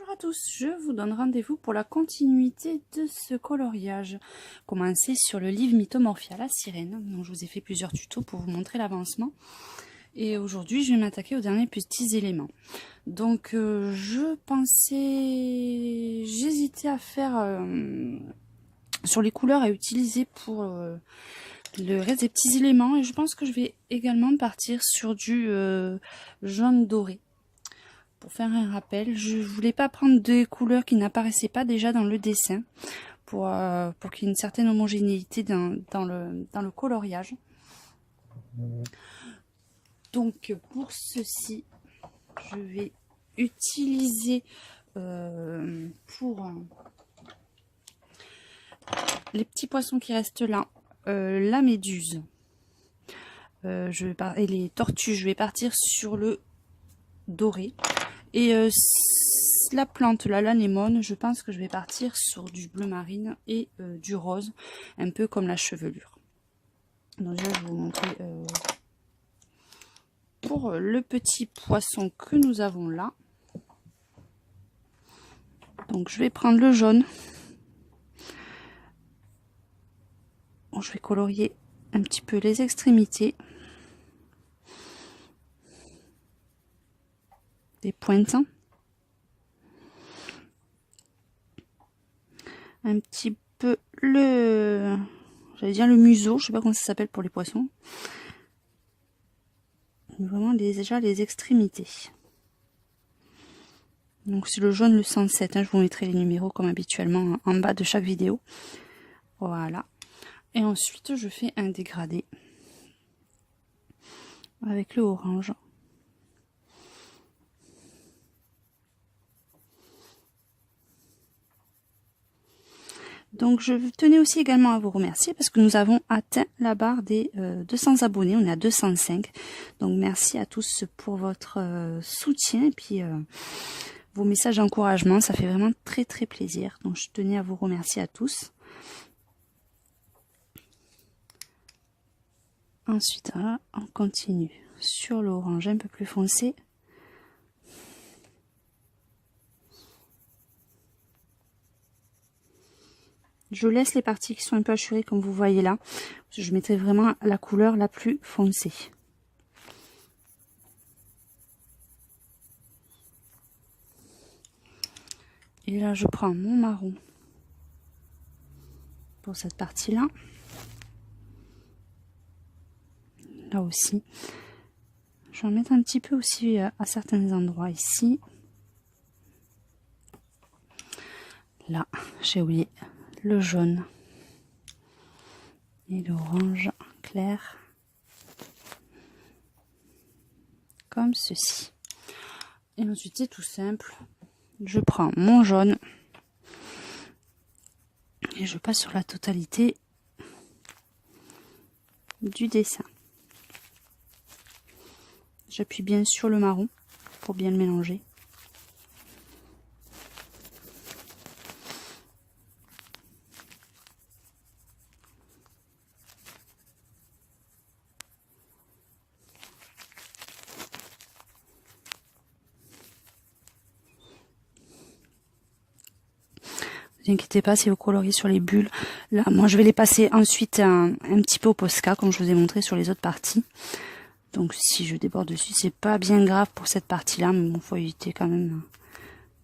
Bonjour à tous, je vous donne rendez-vous pour la continuité de ce coloriage. Commencé sur le livre Mythomorphia, la sirène. Donc je vous ai fait plusieurs tutos pour vous montrer l'avancement. Et aujourd'hui, je vais m'attaquer aux derniers petits éléments. Donc j'hésitais à faire sur les couleurs à utiliser pour le reste des petits éléments. Et je pense que je vais également partir sur du jaune doré. Pour faire un rappel, je voulais pas prendre des couleurs qui n'apparaissaient pas déjà dans le dessin pour qu'il y ait une certaine homogénéité dans le coloriage. Donc pour ceci, je vais utiliser pour les petits poissons qui restent là, la méduse et les tortues, je vais partir sur le doré. Et la plante, l'anémone, je pense que je vais partir sur du bleu marine et du rose, un peu comme la chevelure. Donc je vais vous montrer pour le petit poisson que nous avons là. Donc je vais prendre le jaune. Bon, je vais colorier un petit peu les extrémités. Des pointes. Un petit peu j'allais dire le museau, je sais pas comment ça s'appelle pour les poissons. Vraiment déjà les extrémités. Donc c'est le jaune le 107, hein, je vous mettrai les numéros comme habituellement en bas de chaque vidéo. Voilà. Et ensuite je fais un dégradé avec le orange. Donc je tenais aussi également à vous remercier parce que nous avons atteint la barre des 200 abonnés, on est à 205. Donc merci à tous pour votre soutien et puis vos messages d'encouragement, ça fait vraiment très plaisir. Donc je tenais à vous remercier à tous. Ensuite, voilà, on continue sur l'orange un peu plus foncé. Je laisse les parties qui sont un peu hachurées comme vous voyez là. Je mettrai vraiment la couleur la plus foncée. Et là je prends mon marron pour cette partie là. Là aussi. Je vais en mettre un petit peu aussi à certains endroits ici. Là, j'ai oublié le jaune et l'orange clair. Comme ceci. Et ensuite, c'est tout simple. Je prends mon jaune et je passe sur la totalité du dessin. J'appuie bien sur le marron pour bien le mélanger. Ne vous inquiétez pas si vous coloriez sur les bulles. Là, moi, je vais les passer ensuite un petit peu au Posca, comme je vous ai montré sur les autres parties. Donc, si je déborde dessus, c'est pas bien grave pour cette partie-là, mais bon, faut éviter quand même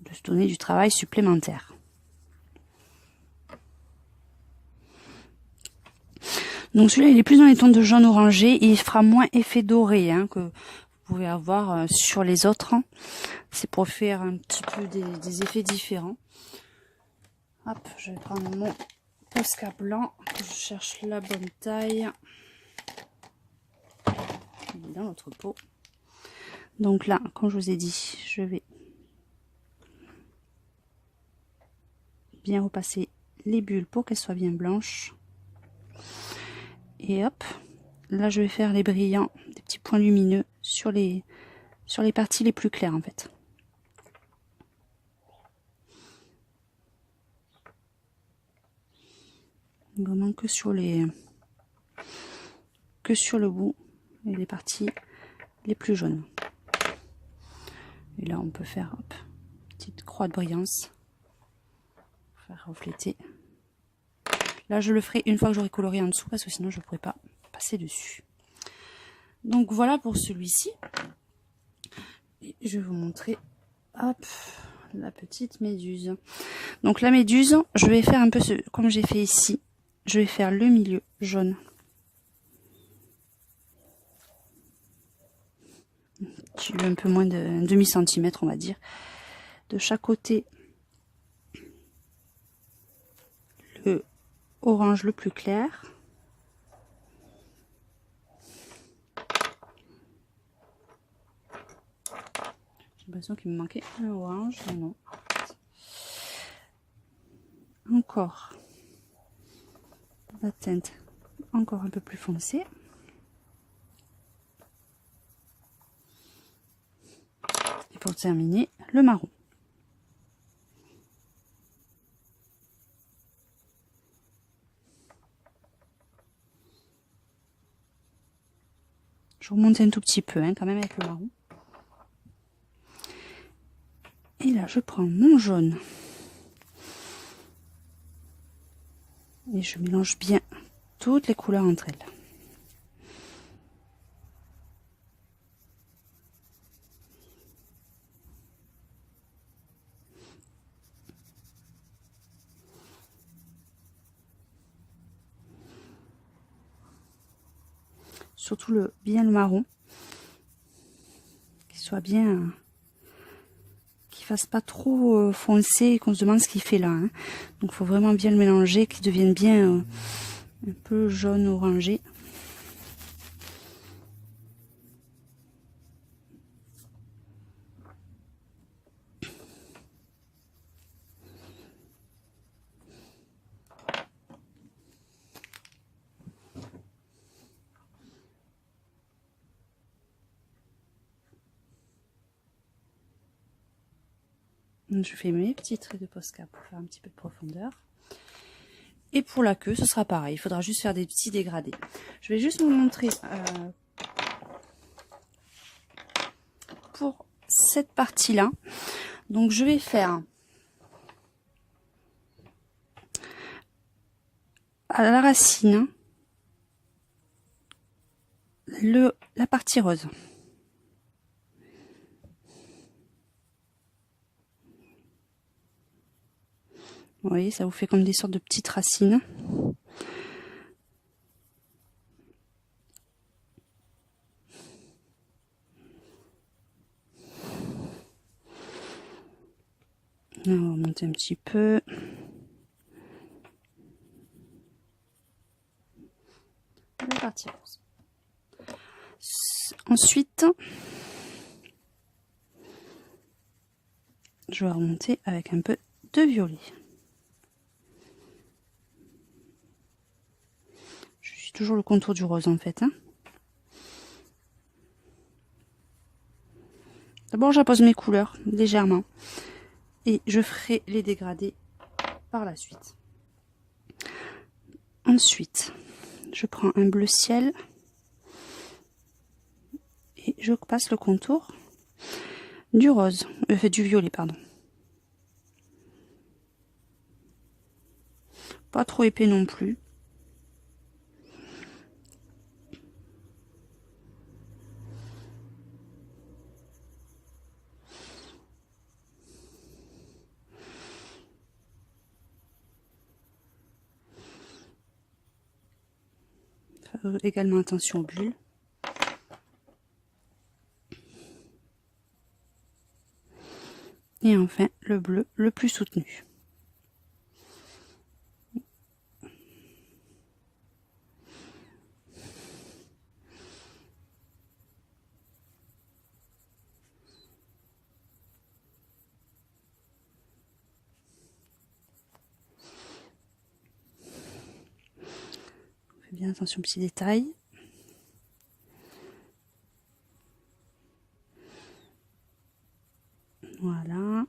de se donner du travail supplémentaire. Donc, celui-là, il est plus dans les tons de jaune orangé et il fera moins effet doré hein, que vous pouvez avoir sur les autres. C'est pour faire un petit peu des effets différents. Hop, je vais prendre mon Posca blanc, je cherche la bonne taille. Il est dans l'autre pot. Donc là, comme je vous ai dit, je vais bien repasser les bulles pour qu'elles soient bien blanches. Et hop, là je vais faire les brillants, des petits points lumineux sur les parties les plus claires en fait. Vraiment que sur le bout et les parties les plus jaunes. Et là on peut faire hop, Petite croix de brillance. Faire refléter. Là, je le ferai une fois que j'aurai coloré en dessous, parce que sinon, je ne pourrai pas passer dessus. Donc, voilà pour celui-ci. Et je vais vous montrer, hop, la petite méduse. Donc, la méduse, je vais faire un peu comme j'ai fait ici. Je vais faire le milieu jaune. J'ai eu un peu moins de demi-centimètre, on va dire. De chaque côté, le orange le plus clair. J'ai l'impression qu'il me manquait un orange, mais non. Encore la teinte encore un peu plus foncée. Et pour terminer, le marron. Je remonte un tout petit peu hein, quand même avec le marron. Et là, je prends mon jaune. Et je mélange bien toutes les couleurs entre elles. Surtout bien le marron. Qu'il soit bien... qu'il fasse pas trop foncé et qu'on se demande ce qu'il fait là. Hein. Donc il faut vraiment bien le mélanger, qu'il devienne bien un peu jaune orangé. Je fais mes petits traits de Posca pour faire un petit peu de profondeur. Et pour la queue, ce sera pareil. Il faudra juste faire des petits dégradés. Je vais juste vous montrer pour cette partie-là. Donc, je vais faire à la racine la partie rose. Vous voyez, ça vous fait comme des sortes de petites racines. On va remonter un petit peu. La partie rose. Ensuite, je vais remonter avec un peu de violet. Je suis toujours le contour du rose en fait. Hein. D'abord, j'appose mes couleurs légèrement et je ferai les dégradés par la suite. Ensuite, je prends un bleu ciel et je passe le contour du rose, du violet, pardon. Pas trop épais non plus. Faire également attention aux bulles. Et enfin, le bleu le plus soutenu. Fais bien attention aux petits détails. Voilà.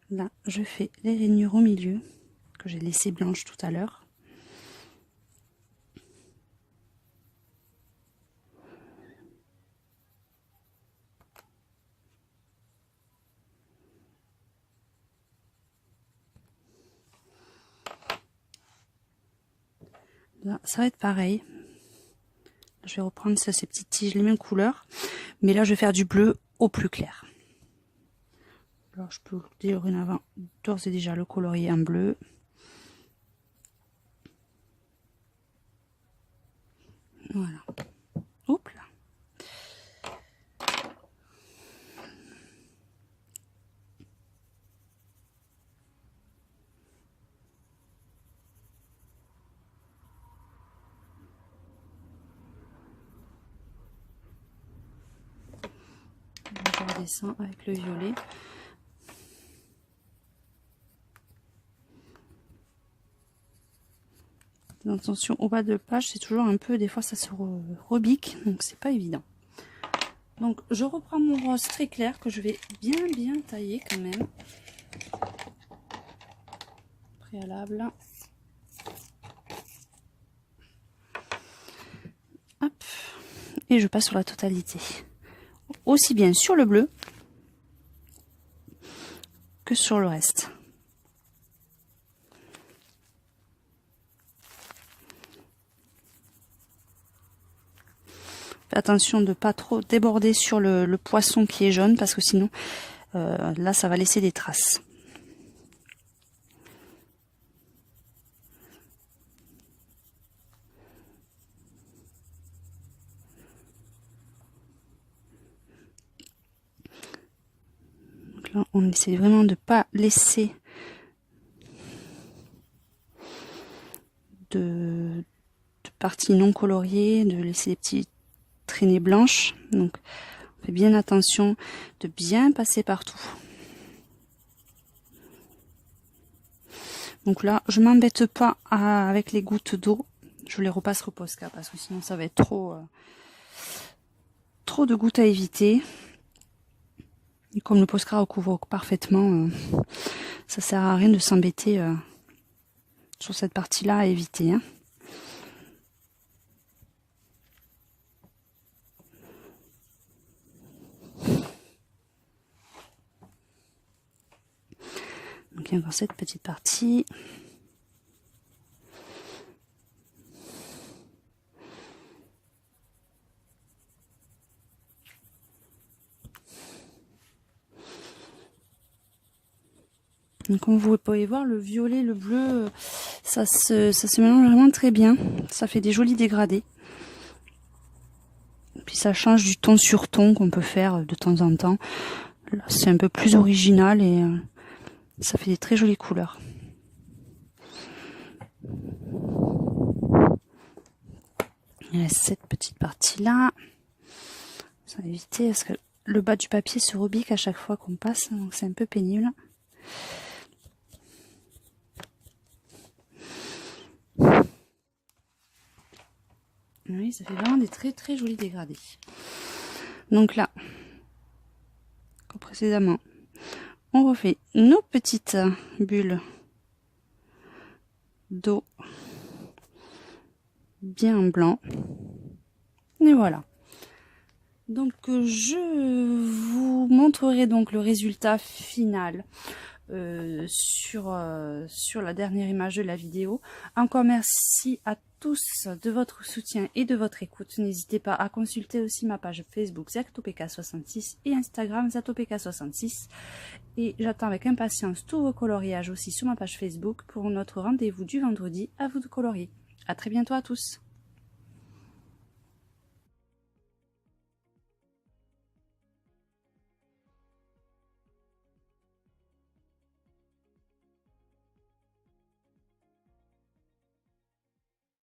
Là, je fais les rainures au milieu, que j'ai laissé blanches tout à l'heure. Là, ça va être pareil. Je vais reprendre ça, ces petites tiges, les mêmes couleurs. Mais là, je vais faire du bleu au plus clair. Alors, je peux dire une avant d'ores et déjà le colorier en bleu. Voilà. Hop là. Je redescends avec le violet. Attention au bas de page, c'est toujours un peu, des fois ça se rebique, donc c'est pas évident. Donc je reprends mon rose très clair que je vais bien tailler quand même. Préalable. Hop. Et je passe sur la totalité. Aussi bien sur le bleu que sur le reste. Faites attention de pas trop déborder sur le poisson qui est jaune parce que sinon là ça va laisser des traces. Donc là on essaie vraiment de pas laisser de parties non coloriées, de laisser des petites traînées blanches. Donc on fait bien attention de bien passer partout. Donc là je m'embête pas avec les gouttes d'eau, je les repasse au Posca parce que sinon ça va être trop de gouttes à éviter. Et comme le Posca recouvre parfaitement, ça sert à rien de s'embêter sur cette partie là à éviter, hein. Donc il y a encore cette petite partie. Donc comme vous pouvez voir, le violet, le bleu, ça se mélange vraiment très bien. Ça fait des jolis dégradés. Puis ça change du ton sur ton qu'on peut faire de temps en temps. Là c'est un peu plus original et ça fait des très jolies couleurs. Il reste cette petite partie là. Ça va éviter parce que le bas du papier se rebique à chaque fois qu'on passe, donc c'est un peu pénible. Oui, ça fait vraiment des très jolis dégradés. Donc là, comme précédemment, on refait nos petites bulles d'eau bien en blanc. Et voilà. Donc je vous montrerai donc le résultat final sur la dernière image de la vidéo. Encore merci à tous de votre soutien et de votre écoute. N'hésitez pas à consulter aussi ma page Facebook Zatopeka66 et Instagram Zatopeka66. Et j'attends avec impatience tous vos coloriages aussi sur ma page Facebook pour notre rendez-vous du vendredi. À vous de colorier. À très bientôt à tous.